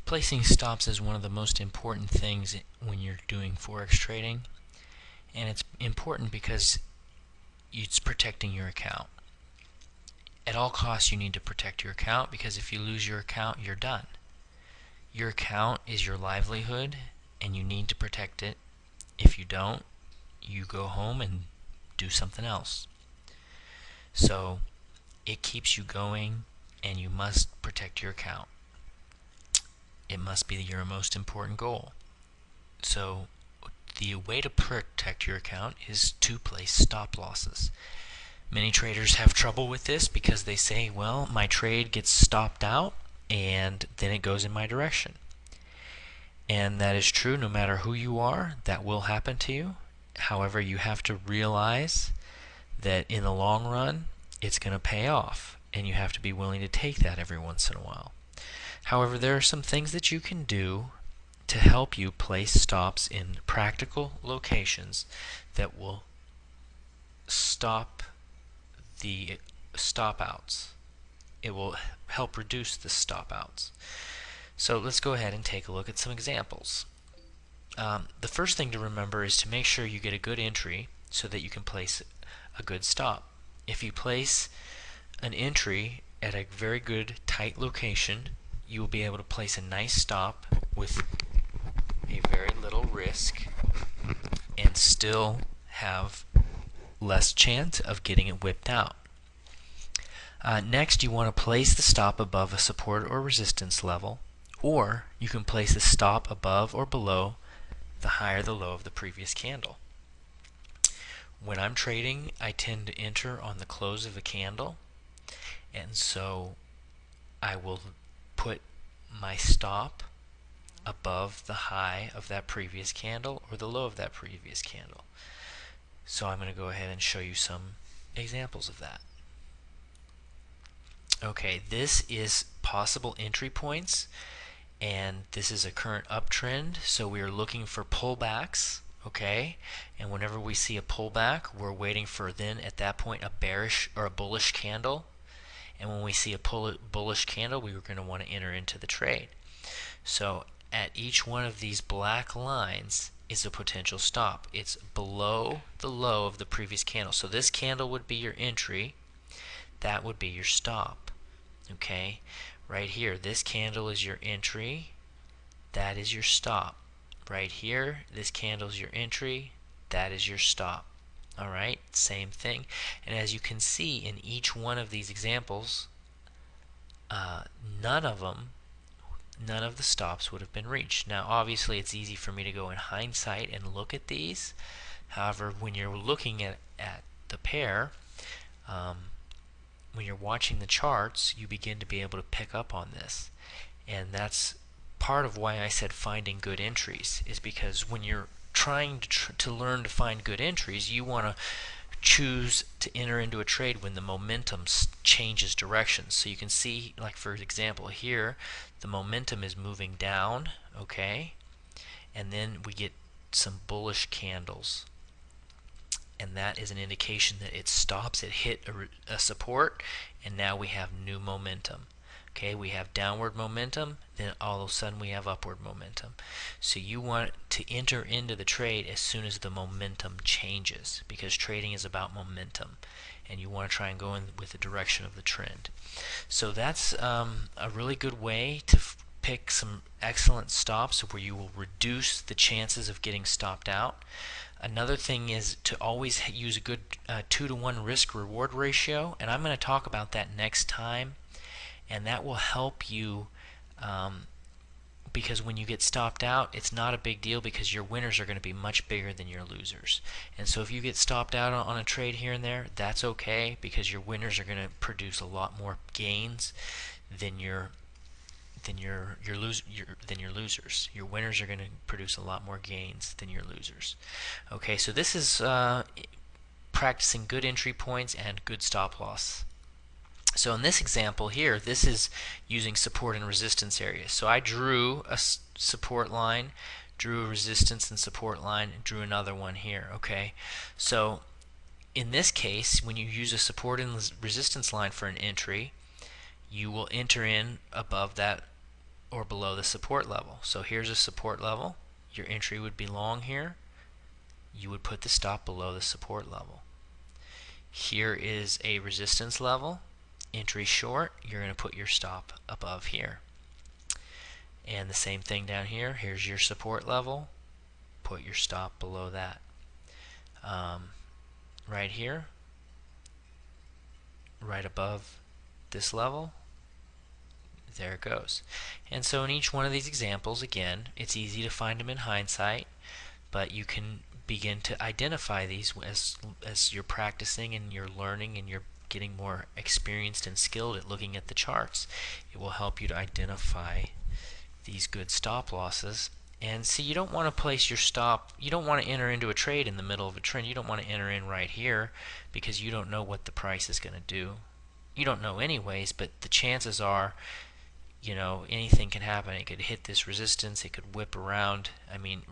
Placing stops is one of the most important things when you're doing forex trading, and it's important because it's protecting your account. At all costs you need to protect your account, because if you lose your account, you're done. Your account is your livelihood and you need to protect it. If you don't, you go home and do something else. So it keeps you going, and you must protect your account. It must be your most important goal. So the way to protect your account is to place stop losses. Many traders have trouble with this because they say, well, my trade gets stopped out and then it goes in my direction. And that is true no matter who you are. That will happen to you. However, you have to realize that in the long run, it's going to pay off, and you have to be willing to take that every once in a while. However, there are some things that you can do to help you place stops in practical locations that will stop the stop outs. It will help reduce the stop outs. So let's go ahead and take a look at some examples. The first thing to remember is to make sure you get a good entry so that you can place a good stop. If you place an entry at a very good tight location, you will be able to place a nice stop with a very little risk and still have less chance of getting it whipped out. Next, you want to place the stop above a support or resistance level, or you can place the stop above or below the high or the low of the previous candle. When I'm trading, I tend to enter on the close of a candle, and so I will put my stop above the high of that previous candle or the low of that previous candle. So I'm going to go ahead and show you some examples of that. Okay, this is possible entry points, and this is a current uptrend, so we are looking for pullbacks. Okay, and whenever we see a pullback, we're waiting for then at that point a bearish or a bullish candle, and when we see a bullish candle, we are going to want to enter into the trade. So at each one of these black lines is a potential stop. It's below the low of the previous candle. So this candle would be your entry, that would be your stop. Okay, right here, this candle is your entry, that is your stop. Right here, this candle is your entry, that is your stop. Alright, same thing. And as you can see in each one of these examples, none of the stops would have been reached. Now obviously it's easy for me to go in hindsight and look at these. However, when you're looking at the pair, when you're watching the charts, you begin to be able to pick up on this. And that's part of why I said finding good entries, is because when you're trying to learn to find good entries, you want to choose to enter into a trade when the momentum changes directions. So you can see, like for example here, the momentum is moving down, okay, and then we get some bullish candles, and that is an indication that it stops, it hit a support, and now we have new momentum. Okay, we have downward momentum, then all of a sudden we have upward momentum. So you want to enter into the trade as soon as the momentum changes, because trading is about momentum, and you want to try and go in with the direction of the trend. So that's a really good way to pick some excellent stops where you will reduce the chances of getting stopped out. Another thing is to always use a good 2-to-1 risk-reward ratio, and I'm going to talk about that next time. And that will help you, because when you get stopped out, it's not a big deal because your winners are going to be much bigger than your losers. And so if you get stopped out on a trade here and there, that's okay, because your winners are going to produce a lot more gains than your losers. Your winners are going to produce a lot more gains than your losers. Okay, so this is practicing good entry points and good stop loss. So in this example here, this is using support and resistance areas. So I drew a support line, drew a resistance and support line, and drew another one here. Okay, so in this case, when you use a support and resistance line for an entry, you will enter in above that or below the support level. So here's a support level. Your entry would be long here. You would put the stop below the support level. Here is a resistance level. Entry short, you're going to put your stop above here. And the same thing down here. Here's your support level. Put your stop below that. Right here, right above this level, there it goes. And so in each one of these examples, again, it's easy to find them in hindsight, but you can begin to identify these as you're practicing and you're learning and you're getting more experienced and skilled at looking at the charts. It will help you to identify these good stop losses. And see, you don't want to place your stop, you don't want to enter into a trade in the middle of a trend. You don't want to enter in right here because you don't know what the price is going to do. You don't know anyways, but the chances are, you know, anything can happen. It could hit this resistance, it could whip around. I mean,